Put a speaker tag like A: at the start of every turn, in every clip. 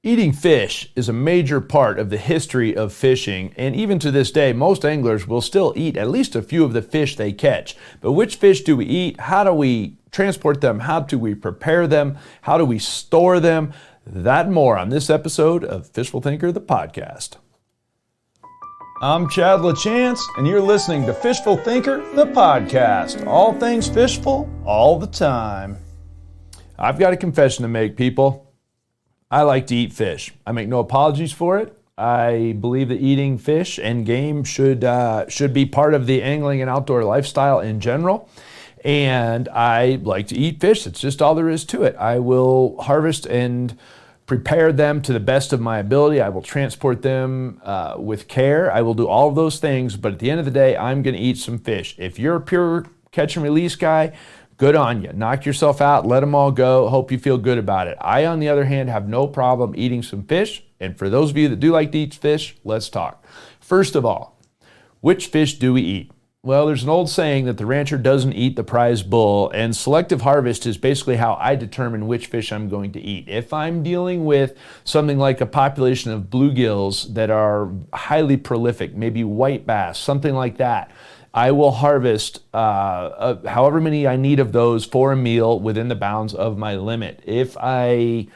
A: Eating fish is a major part of the history of fishing, and even to this day, most anglers will still eat at least a few of the fish they catch. But which fish do we eat? How do we transport them? How do we prepare them? How do we store them? That and more on this episode of Fishful Thinker, the podcast. I'm Chad LaChance, and you're listening to Fishful Thinker, the podcast. All things fishful, all the time. I've got a confession to make, people. I like to eat fish. I make no apologies for it. I believe that eating fish and game should be part of the angling and outdoor lifestyle in general. And I like to eat fish. It's just all there is to it. I will harvest and prepare them to the best of my ability. I will transport them with care. I will do all of those things. But at the end of the day, I'm going to eat some fish. If you're a pure catch and release guy, good on you. Knock yourself out, let them all go. Hope you feel good about it. I, on the other hand, have no problem eating some fish. And for those of you that do like to eat fish, let's talk. First of all, which fish do we eat? Well, there's an old saying that the rancher doesn't eat the prize bull, and selective harvest is basically how I determine which fish I'm going to eat. If I'm dealing with something like a population of bluegills that are highly prolific, maybe white bass, something like that, I will harvest however many I need of those for a meal within the bounds of my limit. If I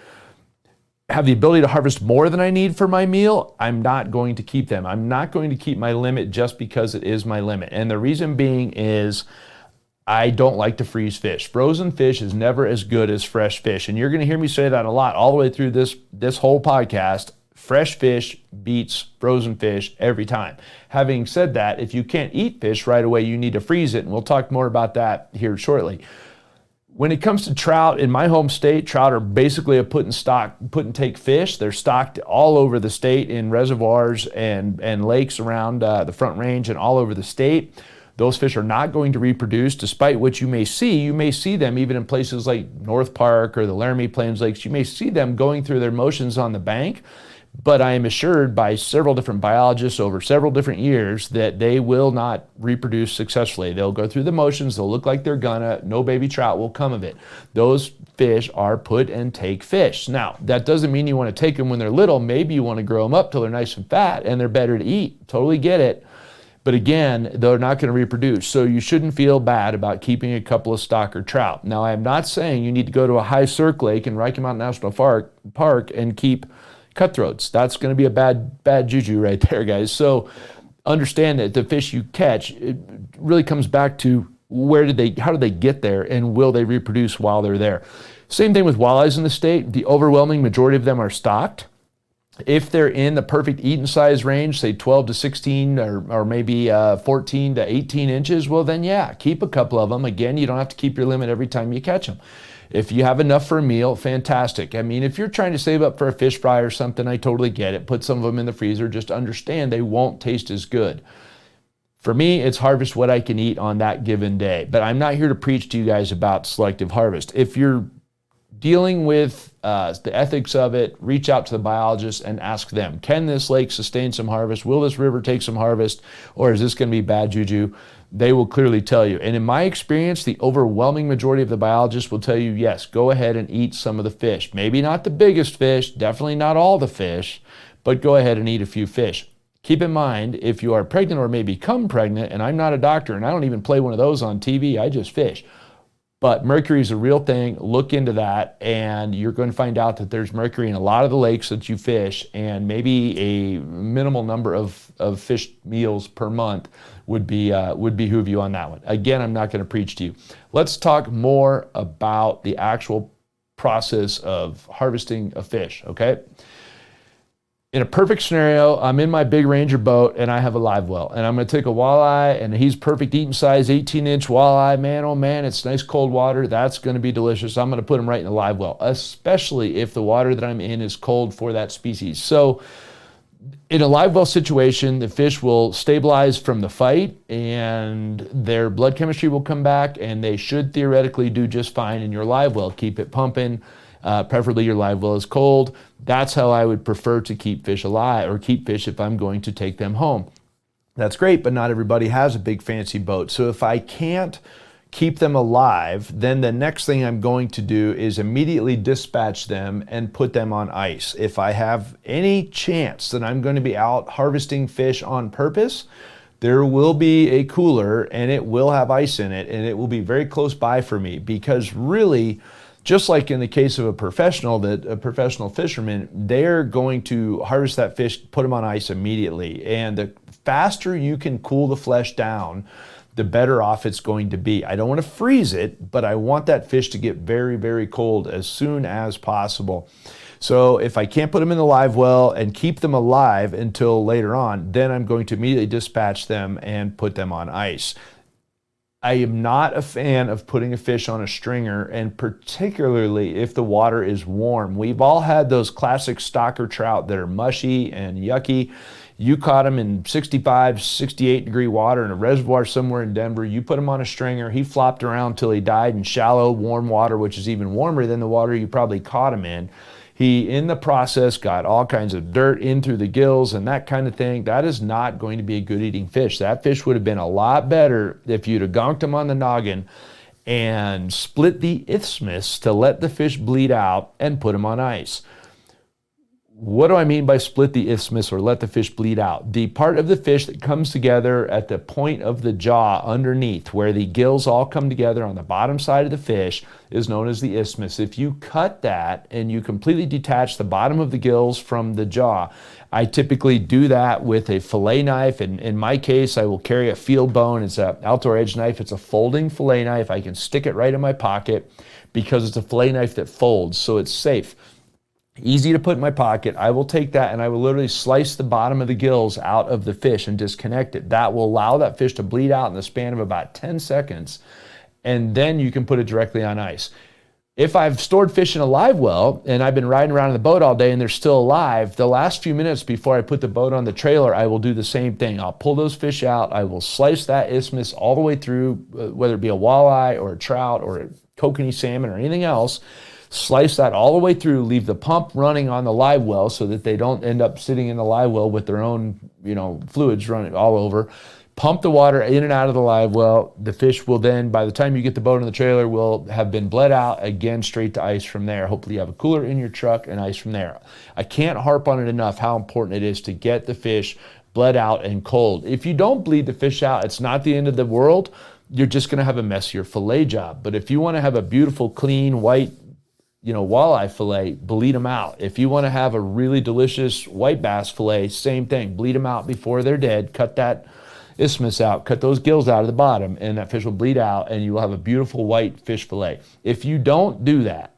A: have the ability to harvest more than I need for my meal, I'm not going to keep them. I'm not going to keep my limit just because it is my limit. And the reason being is I don't like to freeze fish. Frozen fish is never as good as fresh fish. And you're going to hear me say that a lot all the way through this whole podcast. Fresh fish beats frozen fish every time. Having said that, if you can't eat fish right away, you need to freeze it, and we'll talk more about that here shortly. When it comes to trout, in my home state, trout are basically a put and take fish. They're stocked all over the state in reservoirs and lakes around the Front Range and all over the state. Those fish are not going to reproduce, despite what you may see. You may see them even in places like North Park or the Laramie Plains Lakes. You may see them going through their motions on the bank. But I am assured by several different biologists over several different years that they will not reproduce successfully. They'll go through the motions, they'll look like they're gonna, no baby trout will come of it. Those fish are put and take fish. Now, that doesn't mean you want to take them when they're little. Maybe you want to grow them up till they're nice and fat and they're better to eat. Totally get it. But again, they're not going to reproduce. So you shouldn't feel bad about keeping a couple of stock or trout. Now, I'm not saying you need to go to a high cirque lake in Rocky Mountain National Park and keep cutthroats. That's going to be a bad juju right there, guys. So understand that the fish you catch, it really comes back to how did they get there, and will they reproduce while they're there? Same thing with walleyes in the state. The overwhelming majority of them are stocked. If they're in the perfect eating size range, say 12 to 16 or maybe 14 to 18 inches, well then yeah, keep a couple of them. Again, you don't have to keep your limit every time you catch them. If you have enough for a meal, fantastic. I mean, if you're trying to save up for a fish fry or something, I totally get it. Put some of them in the freezer. Just understand they won't taste as good. For me, it's harvest what I can eat on that given day. But I'm not here to preach to you guys about selective harvest. If you're dealing with the ethics of it, reach out to the biologists and ask them, can this lake sustain some harvest? Will this river take some harvest? Or is this going to be bad juju? They will clearly tell you. And in my experience, the overwhelming majority of the biologists will tell you, yes, go ahead and eat some of the fish. Maybe not the biggest fish, definitely not all the fish, but go ahead and eat a few fish. Keep in mind, if you are pregnant or may become pregnant, and I'm not a doctor and I don't even play one of those on TV, I just fish. But mercury is a real thing. Look into that, and you're going to find out that there's mercury in a lot of the lakes that you fish, and maybe a minimal number of fish meals per month would behoove you on that one. Again, I'm not going to preach to you. Let's talk more about the actual process of harvesting a fish, okay? In a perfect scenario, I'm in my big Ranger boat and I have a live well, and I'm going to take a walleye, and he's perfect eating size, 18-inch walleye. Man, oh man, it's nice cold water. That's going to be delicious. I'm going to put him right in the live well, especially if the water that I'm in is cold for that species. So in a live well situation, the fish will stabilize from the fight and their blood chemistry will come back, and they should theoretically do just fine in your live well. Keep it pumping. Preferably your live well is cold. That's how I would prefer to keep fish alive, or keep fish if I'm going to take them home. That's great, but not everybody has a big fancy boat. So if I can't keep them alive, then the next thing I'm going to do is immediately dispatch them and put them on ice. If I have any chance that I'm going to be out harvesting fish on purpose, there will be a cooler and it will have ice in it, and it will be very close by for me, because really, just like in the case of a professional fisherman, they're going to harvest that fish, put them on ice immediately. And the faster you can cool the flesh down, the better off it's going to be. I don't want to freeze it, but I want that fish to get very, very cold as soon as possible. So if I can't put them in the live well and keep them alive until later on, then I'm going to immediately dispatch them and put them on ice. I am not a fan of putting a fish on a stringer, and particularly if the water is warm. We've all had those classic stocker trout that are mushy and yucky. You caught him in 65, 68 degree water in a reservoir somewhere in Denver. You put him on a stringer. He flopped around till he died in shallow, warm water, which is even warmer than the water you probably caught him in. He, in the process, got all kinds of dirt in through the gills and that kind of thing. That is not going to be a good eating fish. That fish would have been a lot better if you'd have gonked him on the noggin and split the isthmus to let the fish bleed out and put him on ice. What do I mean by split the isthmus or let the fish bleed out? The part of the fish that comes together at the point of the jaw underneath, where the gills all come together on the bottom side of the fish, is known as the isthmus. If you cut that and you completely detach the bottom of the gills from the jaw, I typically do that with a fillet knife. And in my case, I will carry a field bone. It's an outdoor edge knife. It's a folding fillet knife. I can stick it right in my pocket because it's a fillet knife that folds, so it's safe. Easy to put in my pocket. I will take that and I will literally slice the bottom of the gills out of the fish and disconnect it. That will allow that fish to bleed out in the span of about 10 seconds. And then you can put it directly on ice. If I've stored fish in a live well and I've been riding around in the boat all day and they're still alive, the last few minutes before I put the boat on the trailer, I will do the same thing. I'll pull those fish out. I will slice that isthmus all the way through, whether it be a walleye or a trout or a kokanee salmon or anything else. Slice that all the way through, leave the pump running on the live well so that they don't end up sitting in the live well with their own, fluids running all over. Pump the water in and out of the live well. The fish will then, by the time you get the boat in the trailer, will have been bled out, again, straight to ice from there. Hopefully you have a cooler in your truck and ice from there. I can't harp on it enough how important it is to get the fish bled out and cold. If you don't bleed the fish out, it's not the end of the world. You're just going to have a messier fillet job. But if you want to have a beautiful, clean, white, walleye fillet, bleed them out. If you want to have a really delicious white bass fillet, same thing. Bleed them out before they're dead. Cut that isthmus out. Cut those gills out of the bottom, and that fish will bleed out, and you will have a beautiful white fish fillet. If you don't do that,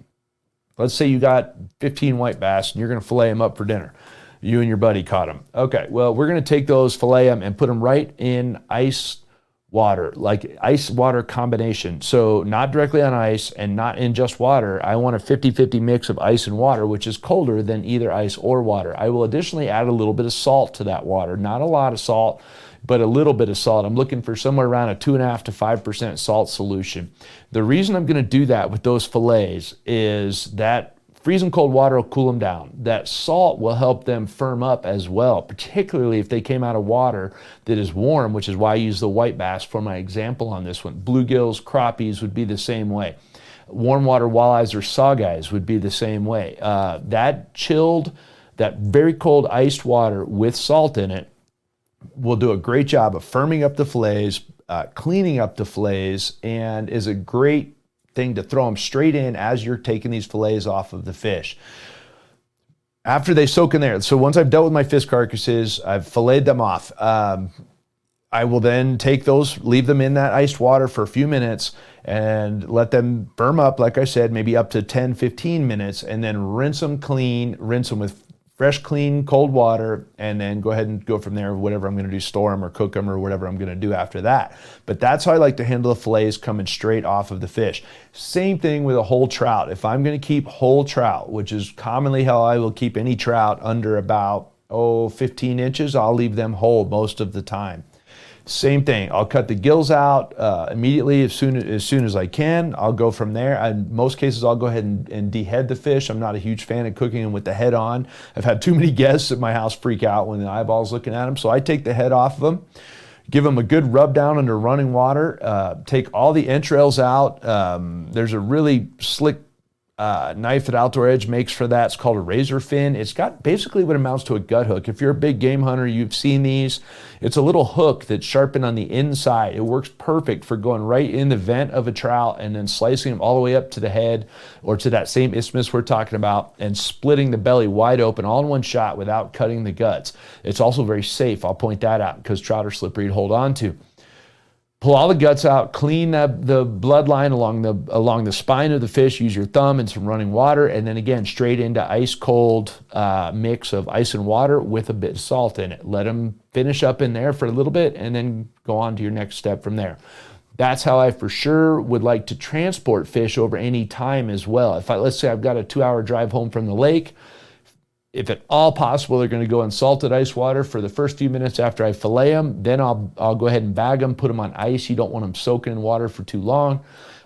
A: let's say you got 15 white bass, and you're going to fillet them up for dinner. You and your buddy caught them. Okay, well, we're going to take those, fillet them, and put them right in ice water, like ice water combination. So not directly on ice and not in just water. I want a 50-50 mix of ice and water, which is colder than either ice or water. I will additionally add a little bit of salt to that water. Not a lot of salt, but a little bit of salt. I'm looking for somewhere around a 2.5 to 5% salt solution. The reason I'm going to do that with those fillets is that freezing cold water will cool them down. That salt will help them firm up as well, particularly if they came out of water that is warm, which is why I use the white bass for my example on this one. Bluegills, crappies would be the same way. Warm water walleyes or saweyes would be the same way. That very cold iced water with salt in it will do a great job of firming up the fillets, cleaning up the fillets, and is a great thing to throw them straight in as you're taking these fillets off of the fish. After they soak in there, so once I've dealt with my fish carcasses, I've filleted them off. I will then take those, leave them in that iced water for a few minutes and let them firm up, like I said, maybe up to 10, 15 minutes, and then rinse them clean, rinse them with fresh, clean, cold water, and then go ahead and go from there, whatever I'm going to do, store them or cook them or whatever I'm going to do after that. But that's how I like to handle the fillets coming straight off of the fish. Same thing with a whole trout. If I'm going to keep whole trout, which is commonly how I will keep any trout under about 15 inches, I'll leave them whole most of the time. Same thing. I'll cut the gills out immediately as soon as I can. I'll go from there. In most cases, I'll go ahead and dehead the fish. I'm not a huge fan of cooking them with the head on. I've had too many guests at my house freak out when the eyeball's looking at them. So I take the head off of them, Give them a good rub down under running water. Take all the entrails out. There's a really slick knife that Outdoor Edge makes for that. It's called a razor fin. It's got basically what amounts to a gut hook. If you're a big game hunter, you've seen these. It's a little hook that's sharpened on the inside. It works perfect for going right in the vent of a trout and then slicing them all the way up to the head or to that same isthmus we're talking about and splitting the belly wide open all in one shot without cutting the guts. It's also very safe. I'll point that out because trout are slippery to hold on to. Pull all the guts out, clean the bloodline along the spine of the fish, use your thumb and some running water, and then again, straight into ice cold mix of ice and water with a bit of salt in it. Let them finish up in there for a little bit and then go on to your next step from there. That's how I for sure would like to transport fish over any time as well. Let's say I've got a 2-hour drive home from the lake, if at all possible, they're going to go in salted ice water for the first few minutes after I fillet them. Then I'll go ahead and bag them, put them on ice. You don't want them soaking in water for too long.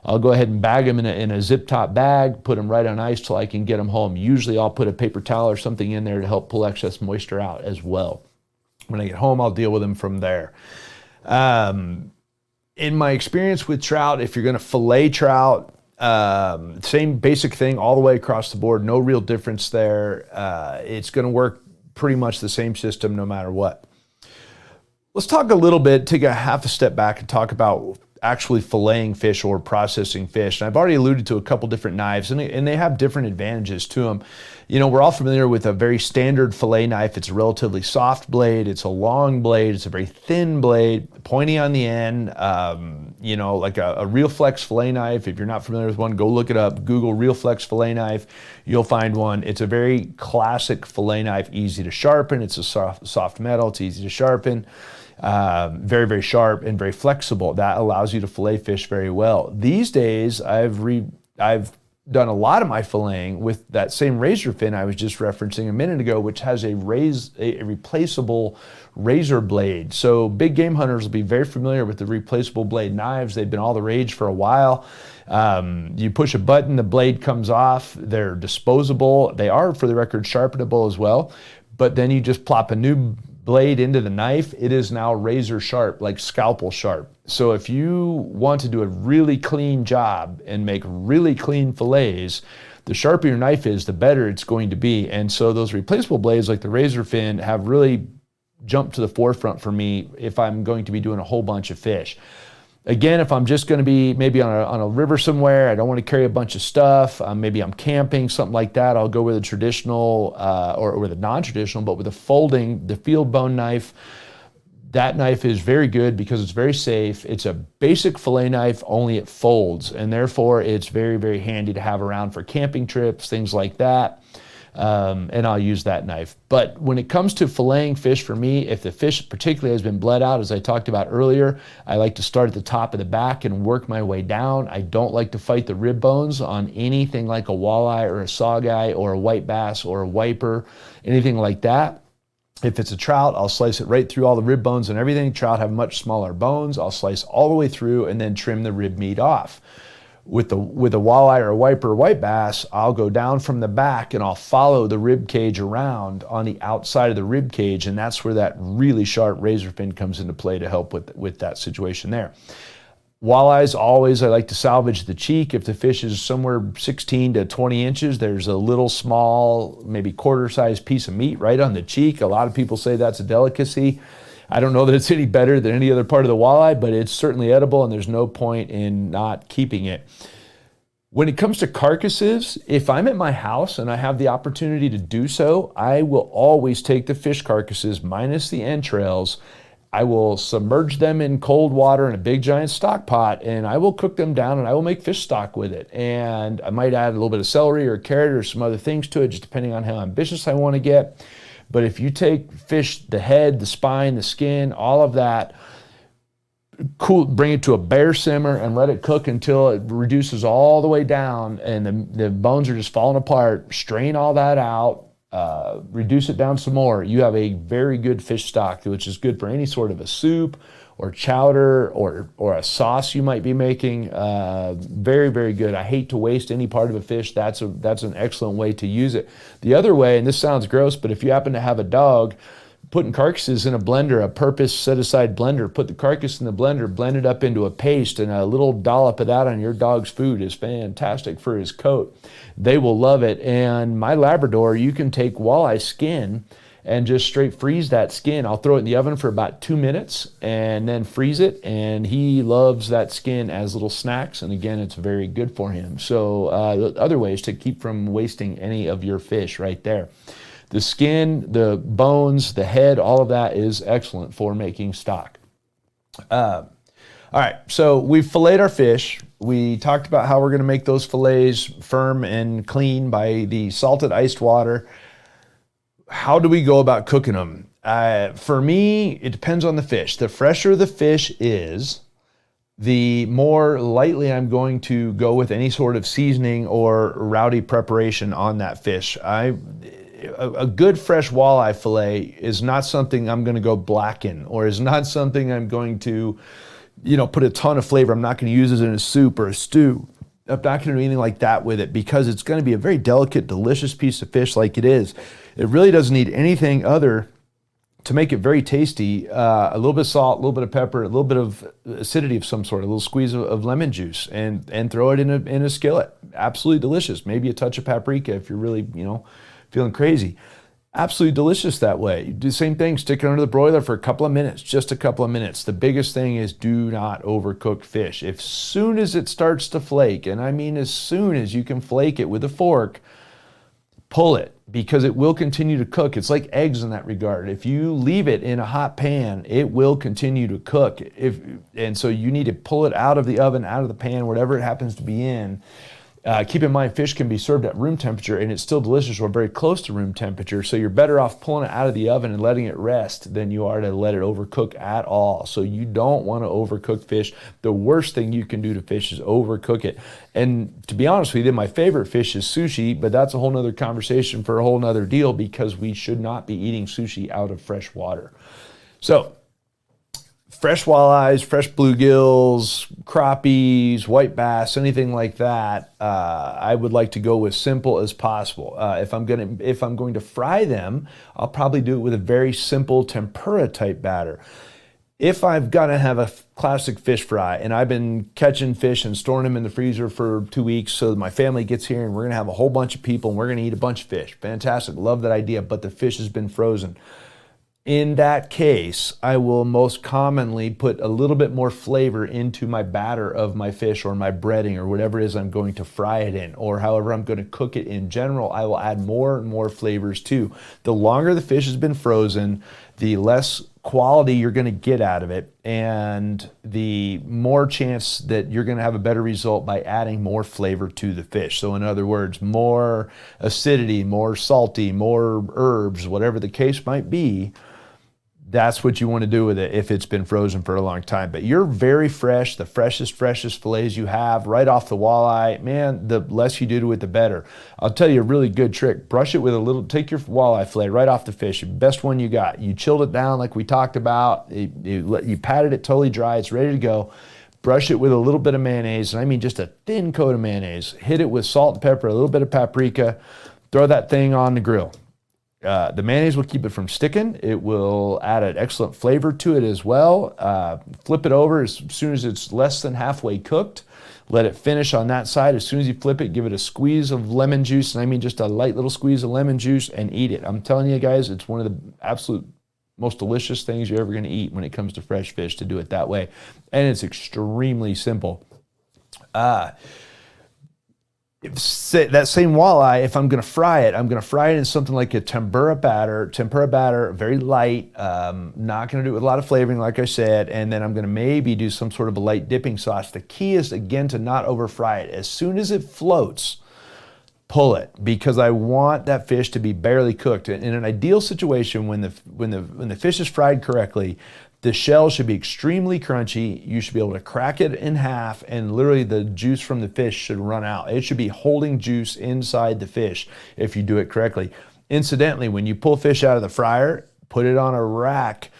A: I'll go ahead and bag them in a zip top bag, put them right on ice till I can get them home. Usually I'll put a paper towel or something in there to help pull excess moisture out as well. When I get home, I'll deal with them from there. In my experience with trout, if you're going to fillet trout, same basic thing all the way across the board, no real difference there. It's going to work pretty much the same system no matter what. Let's talk a little bit, take a half a step back and talk about actually filleting fish or processing fish. And I've already alluded to a couple different knives and they have different advantages to them. You know, we're all familiar with a very standard fillet knife. It's a relatively soft blade. It's a long blade. It's a very thin blade, pointy on the end, you know, like a Realflex fillet knife. If you're not familiar with one, go look it up. Google Realflex fillet knife. You'll find one. It's a very classic fillet knife, easy to sharpen. It's a soft metal. It's easy to sharpen. Very, very sharp and very flexible. That allows you to fillet fish very well. These days, I've done a lot of my filleting with that same razor fin I was just referencing a minute ago, which has a replaceable razor blade. So big game hunters will be very familiar with the replaceable blade knives. They've been all the rage for a while. You push a button, the blade comes off. They're disposable. They are, for the record, sharpenable as well. But then you just plop a new blade into the knife. It is now razor sharp, like scalpel sharp. So if you want to do a really clean job and make really clean fillets, the sharper your knife is, the better it's going to be. And so those replaceable blades like the razor fin have really jumped to the forefront for me if I'm going to be doing a whole bunch of fish. Again, if I'm just going to be maybe on a river somewhere, I don't want to carry a bunch of stuff, maybe I'm camping, something like that, I'll go with a traditional or with a non-traditional, but with the field bone knife. That knife is very good because it's very safe. It's a basic fillet knife, only it folds, and therefore it's very, very handy to have around for camping trips, things like that. And I'll use that knife. But when it comes to filleting fish for me, if the fish particularly has been bled out, as I talked about earlier, I like to start at the top of the back and work my way down. I don't like to fight the rib bones on anything like a walleye or a sawguy or a white bass or a wiper, anything like that. If it's a trout, I'll slice it right through all the rib bones and everything. Trout have much smaller bones. I'll slice all the way through and then trim the rib meat off. With a walleye or a wiper or white bass, I'll go down from the back and I'll follow the rib cage around on the outside of the rib cage, and that's where that really sharp razor fin comes into play to help with that situation there. Walleyes, always I like to salvage the cheek. If the fish is somewhere 16 to 20 inches, there's a little small, maybe quarter-sized piece of meat right on the cheek. A lot of people say that's a delicacy. I don't know that it's any better than any other part of the walleye, but it's certainly edible and there's no point in not keeping it. When it comes to carcasses, if I'm at my house and I have the opportunity to do so, I will always take the fish carcasses minus the entrails. I will submerge them in cold water in a big giant stock pot and I will cook them down and I will make fish stock with it. And I might add a little bit of celery or carrot or some other things to it, just depending on how ambitious I want to get. But if you take fish, the head, the spine, the skin, all of that, cool, bring it to a bare simmer and let it cook until it reduces all the way down and the bones are just falling apart, strain all that out, reduce it down some more. You have a very good fish stock, which is good for any sort of a soup or chowder or a sauce you might be making. Very, very good. I hate to waste any part of a fish. That's an excellent way to use it. The other way, and this sounds gross, but if you happen to have a dog, putting carcasses in a blender, a purpose set aside blender, put the carcass in the blender, blend it up into a paste, and a little dollop of that on your dog's food is fantastic for his coat. They will love it. And my Labrador, you can take walleye skin and just straight freeze that skin. I'll throw it in the oven for about 2 minutes and then freeze it. And he loves that skin as little snacks. And again, it's very good for him. So other ways to keep from wasting any of your fish right there. The skin, the bones, the head, all of that is excellent for making stock. All right, so we've filleted our fish. We talked about how we're going to make those fillets firm and clean by the salted iced water. How do we go about cooking them? For me, it depends on the fish. The fresher the fish is, the more lightly I'm going to go with any sort of seasoning or rowdy preparation on that fish. A good fresh walleye fillet is not something I'm going to go blacken, or is not something I'm going to, put a ton of flavor. I'm not going to use it in a soup or a stew. I'm not going to do anything like that with it, because it's going to be a very delicate, delicious piece of fish like it is. It really doesn't need anything other to make it very tasty. A little bit of salt, a little bit of pepper, a little bit of acidity of some sort, a little squeeze of lemon juice, and throw it in a skillet. Absolutely delicious. Maybe a touch of paprika if you're really, feeling crazy. Absolutely delicious that way. You do the same thing, stick it under the broiler for a couple of minutes, just a couple of minutes. The biggest thing is do not overcook fish. As soon as it starts to flake, and I mean as soon as you can flake it with a fork, pull it, because it will continue to cook. It's like eggs in that regard. If you leave it in a hot pan, it will continue to cook. And so you need to pull it out of the oven, out of the pan, whatever it happens to be in. Keep in mind, fish can be served at room temperature and it's still delicious, or very close to room temperature. So you're better off pulling it out of the oven and letting it rest than you are to let it overcook at all. So you don't want to overcook fish. The worst thing you can do to fish is overcook it. And to be honest with you, my favorite fish is sushi, but that's a whole nother conversation for a whole nother deal, because we should not be eating sushi out of fresh water. So fresh walleyes, fresh bluegills, crappies, white bass, anything like that, I would like to go with simple as possible. If I'm going to fry them, I'll probably do it with a very simple tempura type batter. If I've got to have a classic fish fry, and I've been catching fish and storing them in the freezer for 2 weeks so that my family gets here and we're going to have a whole bunch of people and we're going to eat a bunch of fish. Fantastic. Love that idea, but the fish has been frozen. In that case, I will most commonly put a little bit more flavor into my batter of my fish, or my breading, or whatever it is I'm going to fry it in, or however I'm going to cook it in general. I will add more and more flavors too. The longer the fish has been frozen, the less quality you're going to get out of it, and the more chance that you're going to have a better result by adding more flavor to the fish. So in other words, more acidity, more salty, more herbs, whatever the case might be. That's what you want to do with it if it's been frozen for a long time. But you're very fresh, the freshest fillets you have right off the walleye, man, the less you do to it, the better. I'll tell you a really good trick. Brush it with a little, take your walleye fillet right off the fish, best one you got. You chilled it down like we talked about. You patted it totally dry. It's ready to go. Brush it with a little bit of mayonnaise, and I mean just a thin coat of mayonnaise. Hit it with salt and pepper, a little bit of paprika. Throw that thing on the grill. The mayonnaise will keep it from sticking. It will add an excellent flavor to it as well. Flip it over as soon as it's less than halfway cooked. Let it finish on that side. As soon as you flip it, give it a squeeze of lemon juice, and I mean just a light little squeeze of lemon juice, and eat it. I'm telling you guys, it's one of the absolute most delicious things you're ever going to eat when it comes to fresh fish, to do it that way. And it's extremely simple. That same walleye, if I'm going to fry it, I'm going to fry it in something like a tempura batter, very light, not going to do it with a lot of flavoring, like I said, and then I'm going to maybe do some sort of a light dipping sauce. The key is, again, to not over fry it. As soon as it floats, pull it, because I want that fish to be barely cooked. In an ideal situation, when the fish is fried correctly, the shell should be extremely crunchy. You should be able to crack it in half, and literally the juice from the fish should run out. It should be holding juice inside the fish if you do it correctly. Incidentally, when you pull fish out of the fryer, put it on a rack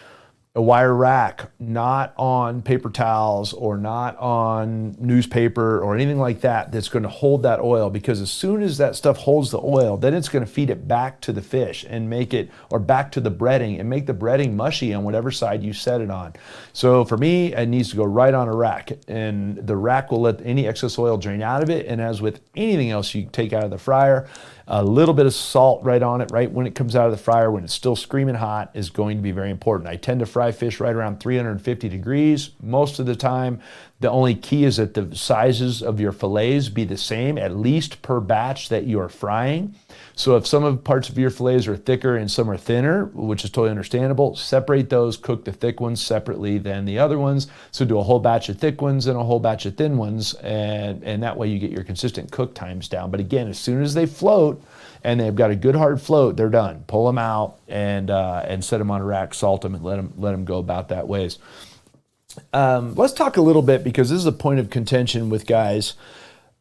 A: a wire rack, not on paper towels or not on newspaper or anything like that that's going to hold that oil, because as soon as that stuff holds the oil, then it's going to feed it back to the fish and make it, or back to the breading and make the breading mushy on whatever side you set it on. So for me, it needs to go right on a rack, and the rack will let any excess oil drain out of it. And as with anything else you take out of the fryer, a little bit of salt right on it, right when it comes out of the fryer, when it's still screaming hot, is going to be very important. I tend to fry fish right around 350 degrees most of the time. The only key is that the sizes of your fillets be the same, at least per batch that you are frying. So if some of parts of your fillets are thicker and some are thinner, which is totally understandable, separate those, cook the thick ones separately than the other ones. So do a whole batch of thick ones and a whole batch of thin ones, and that way you get your consistent cook times down. But again, as soon as they float and they've got a good hard float, they're done. Pull them out and set them on a rack, salt them, and let them go about that ways. Let's talk a little bit, because this is a point of contention with guys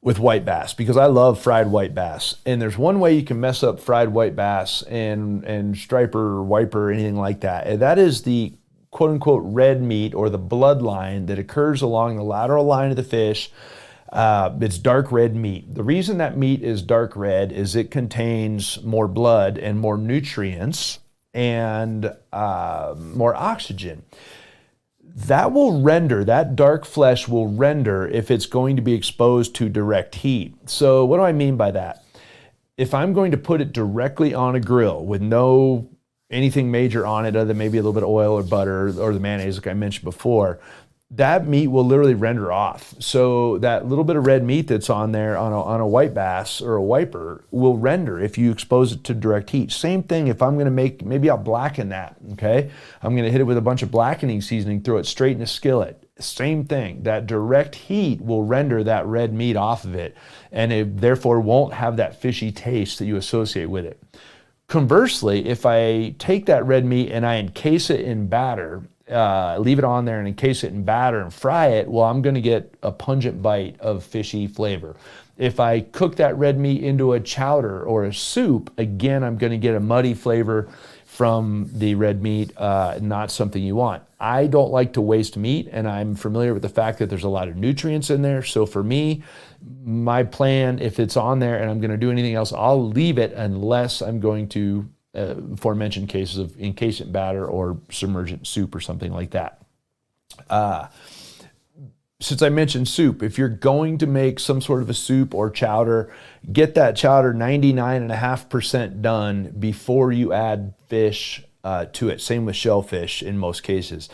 A: with white bass, because I love fried white bass. And there's one way you can mess up fried white bass and striper or wiper or anything like that. And that is the quote unquote red meat, or the bloodline that occurs along the lateral line of the fish. It's dark red meat. The reason that meat is dark red is it contains more blood and more nutrients and more oxygen. That will render, that dark flesh will render if it's going to be exposed to direct heat. So what do I mean by that? If I'm going to put it directly on a grill with no anything major on it other than maybe a little bit of oil or butter or the mayonnaise like I mentioned before, that meat will literally render off. So that little bit of red meat that's on there on a white bass or a wiper will render if you expose it to direct heat. Same thing if I'm gonna make, maybe I'll blacken that, okay? I'm gonna hit it with a bunch of blackening seasoning, throw it straight in a skillet. Same thing, that direct heat will render that red meat off of it, and it therefore won't have that fishy taste that you associate with it. Conversely, if I take that red meat and I encase it in batter, leave it on there and encase it in batter and fry it, well, I'm going to get a pungent bite of fishy flavor. If I cook that red meat into a chowder or a soup, again, I'm going to get a muddy flavor from the red meat, not something you want. I don't like to waste meat, and I'm familiar with the fact that there's a lot of nutrients in there. So for me, my plan, if it's on there and I'm going to do anything else, I'll leave it unless I'm going to aforementioned cases of encasement batter or submergent soup or something like that. Since I mentioned soup, if you're going to make some sort of a soup or chowder, get that chowder 99.5% done before you add fish to it. Same with shellfish in most cases.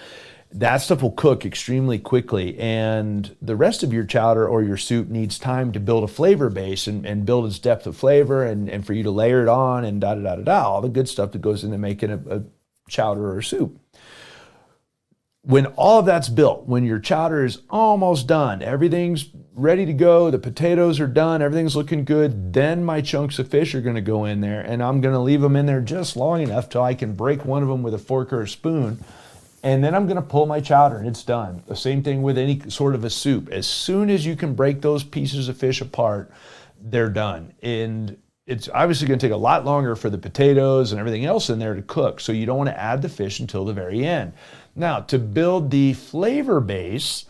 A: That stuff will cook extremely quickly, and the rest of your chowder or your soup needs time to build a flavor base and build its depth of flavor, and for you to layer it on and all the good stuff that goes into making a chowder or a soup. When all of that's built, when your chowder is almost done, everything's ready to go, the potatoes are done, everything's looking good, then my chunks of fish are going to go in there, and I'm going to leave them in there just long enough till I can break one of them with a fork or a spoon. And then I'm going to pull my chowder and it's done. The same thing with any sort of a soup. As soon as you can break those pieces of fish apart, they're done. And it's obviously going to take a lot longer for the potatoes and everything else in there to cook. So you don't want to add the fish until the very end. Now, to build the flavor base,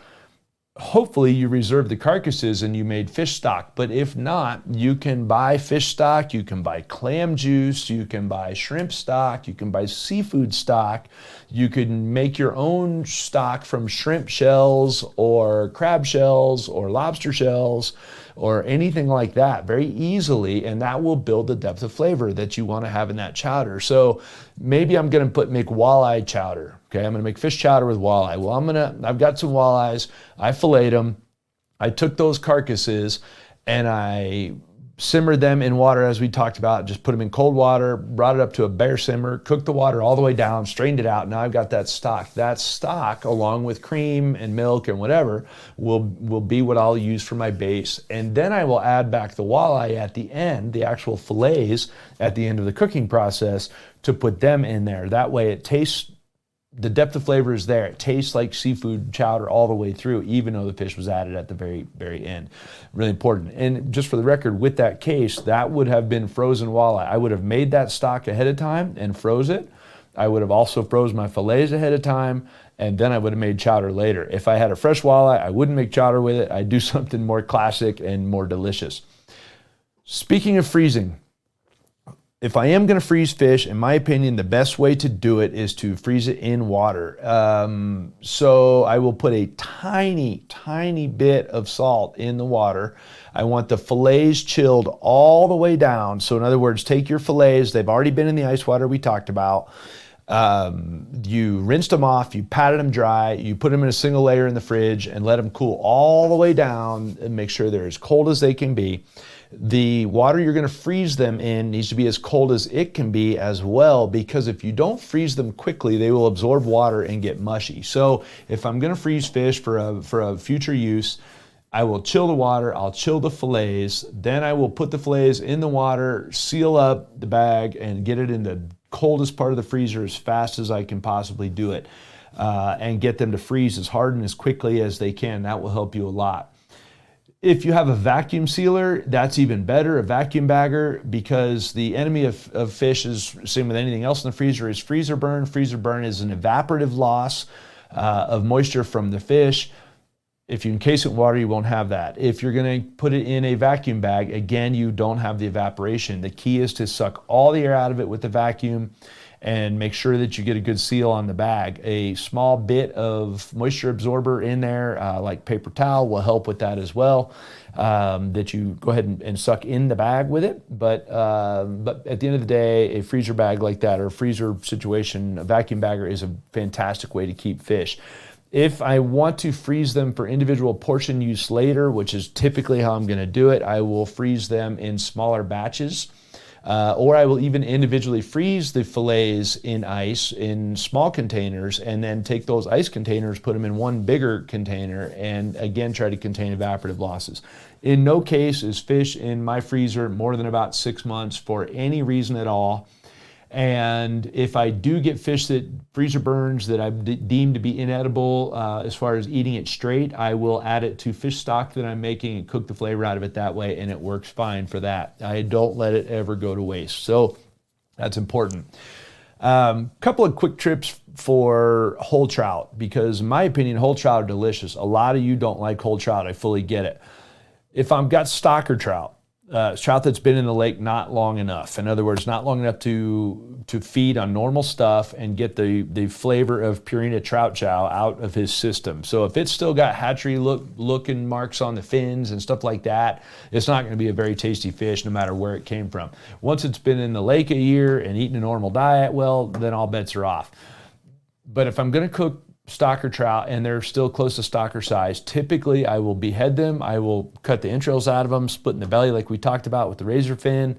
A: hopefully you reserved the carcasses and you made fish stock. But if not, you can buy fish stock, you can buy clam juice, you can buy shrimp stock, you can buy seafood stock. You can make your own stock from shrimp shells or crab shells or lobster shells or anything like that very easily, and that will build the depth of flavor that you want to have in that chowder. So maybe I'm going to make walleye chowder. Okay, I'm going to make fish chowder with walleye. Well, I've got some walleyes. I filleted them. I took those carcasses and I simmered them in water, as we talked about. Just put them in cold water, brought it up to a bare simmer, cooked the water all the way down, strained it out. Now I've got that stock. That stock, along with cream and milk and whatever, will be what I'll use for my base. And then I will add back the walleye at the end, the actual fillets at the end of the cooking process, to put them in there. That way it tastes, the depth of flavor is there. It tastes like seafood chowder all the way through, even though the fish was added at the very, very end. Really important. And just for the record, with that case, that would have been frozen walleye. I would have made that stock ahead of time and froze it, I would have also froze my fillets ahead of time, and then I would have made chowder later. If I had a fresh walleye, I wouldn't make chowder with it. I'd do something more classic and more delicious. Speaking of freezing, if I am going to freeze fish, in my opinion, the best way to do it is to freeze it in water. So I will put a tiny bit of salt in the water. I want the fillets chilled all the way down. So in other words, take your fillets, they've already been in the ice water we talked about. You rinsed them off, you patted them dry, you put them in a single layer in the fridge and let them cool all the way down and make sure they're as cold as they can be. The water you're going to freeze them in needs to be as cold as it can be as well, because if you don't freeze them quickly, they will absorb water and get mushy. So if I'm going to freeze fish for a future use, I will chill the water, I'll chill the fillets, then I will put the fillets in the water, seal up the bag, and get it in the coldest part of the freezer as fast as I can possibly do it, and get them to freeze as hard and as quickly as they can. That will help you a lot. If you have a vacuum sealer, that's even better, a vacuum bagger, because the enemy of fish is, same with anything else in the freezer, is freezer burn. Freezer burn is an evaporative loss of moisture from the fish. If you encase it in water, you won't have that. If you're going to put it in a vacuum bag, again, you don't have the evaporation. The key is to suck all the air out of it with the vacuum and make sure that you get a good seal on the bag. A small bit of moisture absorber in there, like paper towel, will help with that as well, that you go ahead and suck in the bag with it. But at the end of the day, a freezer bag like that, or a freezer situation, a vacuum bagger is a fantastic way to keep fish. If I want to freeze them for individual portion use later, which is typically how I'm going to do it, I will freeze them in smaller batches. Or I will even individually freeze the fillets in ice in small containers, and then take those ice containers, put them in one bigger container, and again try to contain evaporative losses. In no case is fish in my freezer more than about 6 months for any reason at all. And if I do get fish that freezer burns that I've deemed to be inedible as far as eating it straight, I will add it to fish stock that I'm making and cook the flavor out of it that way, and it works fine for that. I don't let it ever go to waste. So that's important. Couple of quick tips for whole trout, because in my opinion, whole trout are delicious. A lot of you don't like whole trout. I fully get it. If I've got stocker trout, trout that's been in the lake not long enough. In other words, not long enough to feed on normal stuff and get the flavor of Purina trout chow out of his system. So if it's still got hatchery looking marks on the fins and stuff like that, it's not going to be a very tasty fish no matter where it came from. Once it's been in the lake a year and eating a normal diet, well, then all bets are off. But if I'm going to cook stocker trout and they're still close to stocker size, typically I will behead them. I will cut the entrails out of them, split in the belly like we talked about with the razor fin,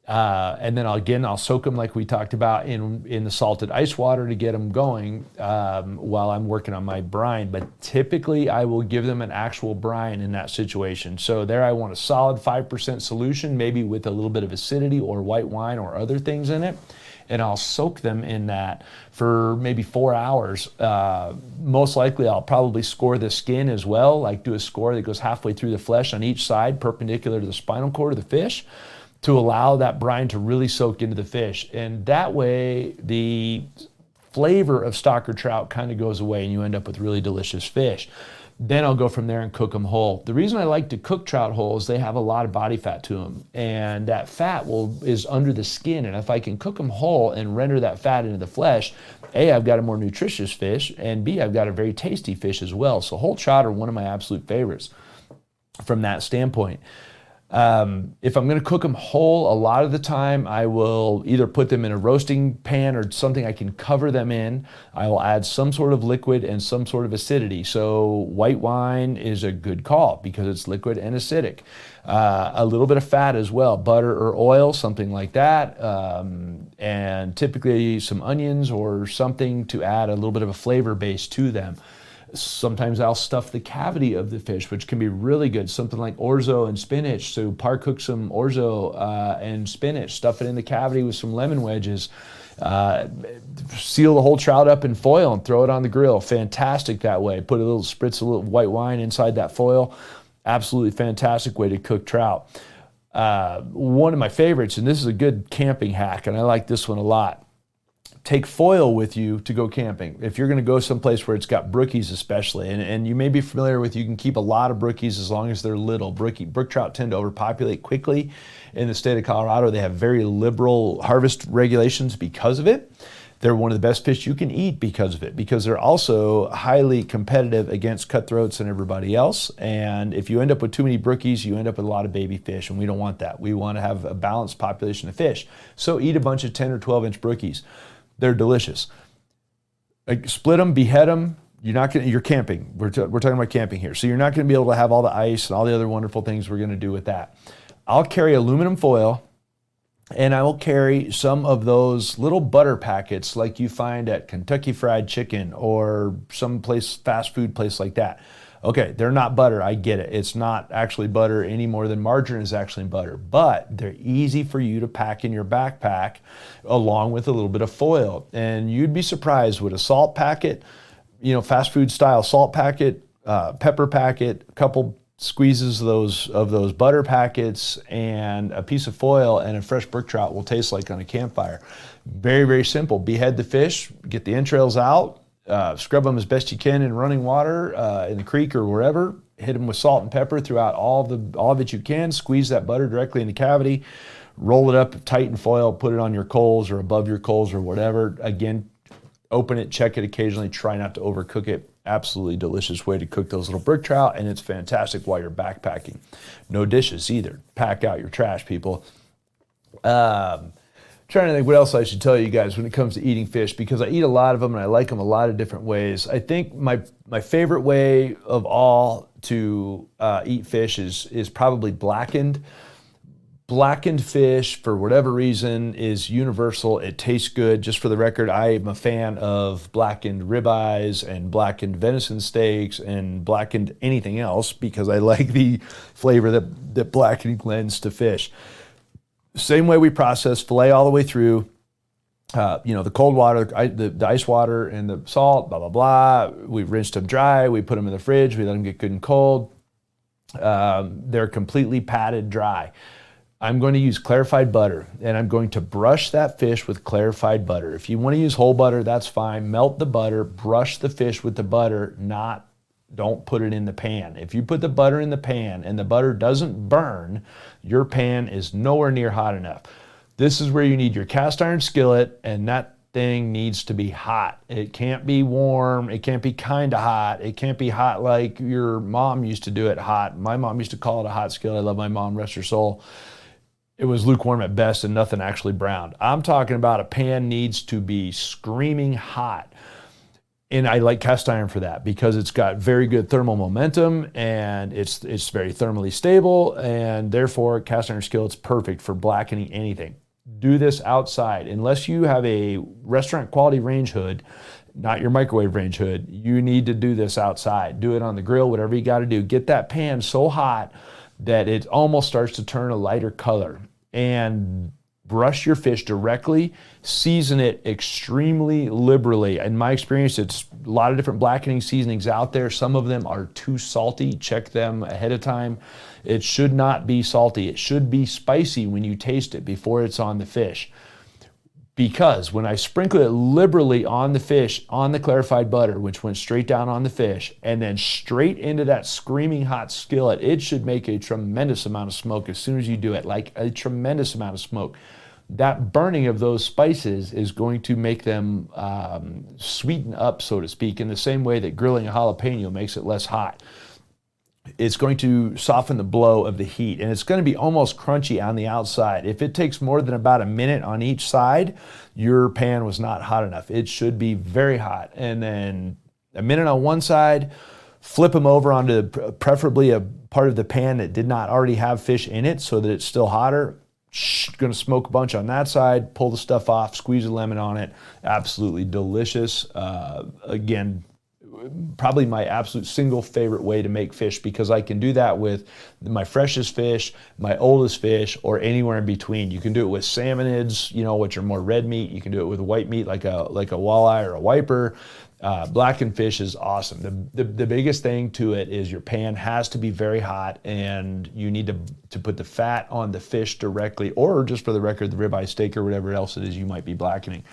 A: and then I'll soak them like we talked about in the salted ice water to get them going while I'm working on my brine. But typically I will give them an actual brine in that situation. So there I want a solid 5% solution, maybe with a little bit of acidity or white wine or other things in it. And I'll soak them in that for maybe 4 hours. Most likely I'll probably score the skin as well, like do a score that goes halfway through the flesh on each side, perpendicular to the spinal cord of the fish, to allow that brine to really soak into the fish. And that way the flavor of stocker trout kind of goes away and you end up with really delicious fish. Then I'll go from there and cook them whole. The reason I like to cook trout whole is they have a lot of body fat to them, and that fat is under the skin. And if I can cook them whole and render that fat into the flesh, A, I've got a more nutritious fish, and B, I've got a very tasty fish as well. So whole trout are one of my absolute favorites from that standpoint. If I'm going to cook them whole, a lot of the time I will either put them in a roasting pan or something I can cover them in. I will add some sort of liquid and some sort of acidity. So white wine is a good call because it's liquid and acidic. A little bit of fat as well, butter or oil, something like that. And typically some onions or something to add a little bit of a flavor base to them. Sometimes I'll stuff the cavity of the fish, which can be really good. Something like orzo and spinach. So par cook some orzo and spinach, stuff it in the cavity with some lemon wedges, seal the whole trout up in foil and throw it on the grill. Fantastic that way. Put a little spritz, a little white wine inside that foil. Absolutely fantastic way to cook trout. One of my favorites, and this is a good camping hack, and I like this one a lot. take foil with you to go camping. If you're going to go someplace where it's got brookies especially, and you may be familiar with, you can keep a lot of brookies as long as they're little. Brook trout tend to overpopulate quickly in the state of Colorado. They have very liberal harvest regulations because of it. They're one of the best fish you can eat because of it, because they're also highly competitive against cutthroats and everybody else. And if you end up with too many brookies, you end up with a lot of baby fish, and we don't want that. We want to have a balanced population of fish. So eat a bunch of 10 or 12-inch brookies. They're delicious. Like, split them, behead them. You're camping. We're talking about camping here. So you're not going to be able to have all the ice and all the other wonderful things we're going to do with that. I'll carry aluminum foil, and I will carry some of those little butter packets like you find at Kentucky Fried Chicken or some place, fast food place like that. Okay, they're not butter, I get it. It's not actually butter any more than margarine is actually butter, but they're easy for you to pack in your backpack along with a little bit of foil. And you'd be surprised with a salt packet, fast food style salt packet, pepper packet, a couple squeezes of those butter packets, and a piece of foil, and a fresh brook trout will taste like on a campfire. Very, very simple. Behead the fish, get the entrails out, scrub them as best you can in running water, in the creek or wherever. Hit them with salt and pepper throughout all of it you can. Squeeze that butter directly in the cavity. Roll it up tight in foil. Put it on your coals or above your coals or whatever. Again, open it, check it occasionally. Try not to overcook it. Absolutely delicious way to cook those little brook trout, and it's fantastic while you're backpacking. No dishes either. Pack out your trash, people. Trying to think what else I should tell you guys when it comes to eating fish, because I eat a lot of them and I like them a lot of different ways. I think my favorite way of all to eat fish is probably blackened. Blackened fish, for whatever reason, is universal. It tastes good. Just for the record, I am a fan of blackened ribeyes and blackened venison steaks and blackened anything else because I like the flavor that blackening lends to fish. Same way we process filet all the way through. The cold water, the ice water and the salt, blah, blah, blah. We rinsed them dry. We put them in the fridge. We let them get good and cold. They're completely patted dry. I'm going to use clarified butter, and I'm going to brush that fish with clarified butter. If you want to use whole butter, that's fine. Melt the butter, brush the fish with the butter, don't put it in the pan. If you put the butter in the pan and the butter doesn't burn, your pan is nowhere near hot enough. This is where you need your cast iron skillet, and that thing needs to be hot. It can't be warm. It can't be kind of hot. It can't be hot like your mom used to do it hot. My mom used to call it a hot skillet. I love my mom, rest her soul. It was lukewarm at best and nothing actually browned. I'm talking about a pan needs to be screaming hot. And I like cast iron for that because it's got very good thermal momentum and it's very thermally stable, and therefore cast iron skillet's perfect for blackening anything. Do this outside. Unless you have a restaurant quality range hood, not your microwave range hood, you need to do this outside. Do it on the grill, whatever you got to do. Get that pan so hot that it almost starts to turn a lighter color, and brush your fish directly. Season it extremely liberally. In my experience, it's a lot of different blackening seasonings out there. Some of them are too salty. Check them ahead of time. It should not be salty. It should be spicy when you taste it before it's on the fish. Because when I sprinkle it liberally on the fish, on the clarified butter, which went straight down on the fish, and then straight into that screaming hot skillet, it should make a tremendous amount of smoke as soon as you do it, like a tremendous amount of smoke. That burning of those spices is going to make them sweeten up, so to speak, in the same way that grilling a jalapeno makes it less hot. It's going to soften the blow of the heat, and it's going to be almost crunchy on the outside. If it takes more than about a minute on each side, your pan was not hot enough. It should be very hot. And then a minute on one side, flip them over onto preferably a part of the pan that did not already have fish in it so that it's still hotter. Going to smoke a bunch on that side, pull the stuff off, squeeze a lemon on it. Absolutely delicious. Again, probably my absolute single favorite way to make fish, because I can do that with my freshest fish, my oldest fish, or anywhere in between. You can do it with salmonids, which are more red meat. You can do it with white meat like a walleye or a wiper. Blackened fish is awesome. The biggest thing to it is your pan has to be very hot, and you need to put the fat on the fish directly, or just for the record, the ribeye steak or whatever else it is you might be blackening.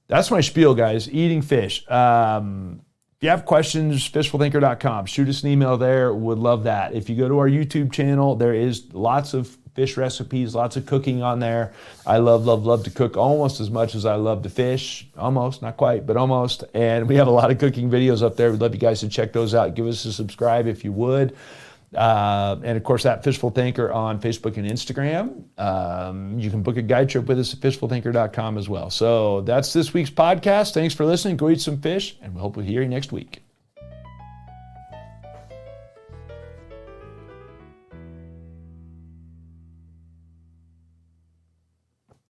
A: that's my spiel, guys. Eating fish. If you have questions, fishfulthinker.com. Shoot us an email there. Would love that. If you go to our YouTube channel, there is lots of fish recipes, lots of cooking on there. I love to cook almost as much as I love to fish. Almost, not quite, but almost. And we have a lot of cooking videos up there. We'd love you guys to check those out. Give us a subscribe if you would. And of course, that Fishful Thinker on Facebook and Instagram. You can book a guide trip with us at fishfulthinker.com as well. So that's this week's podcast. Thanks for listening. Go eat some fish, and we hope we'll hear you next week.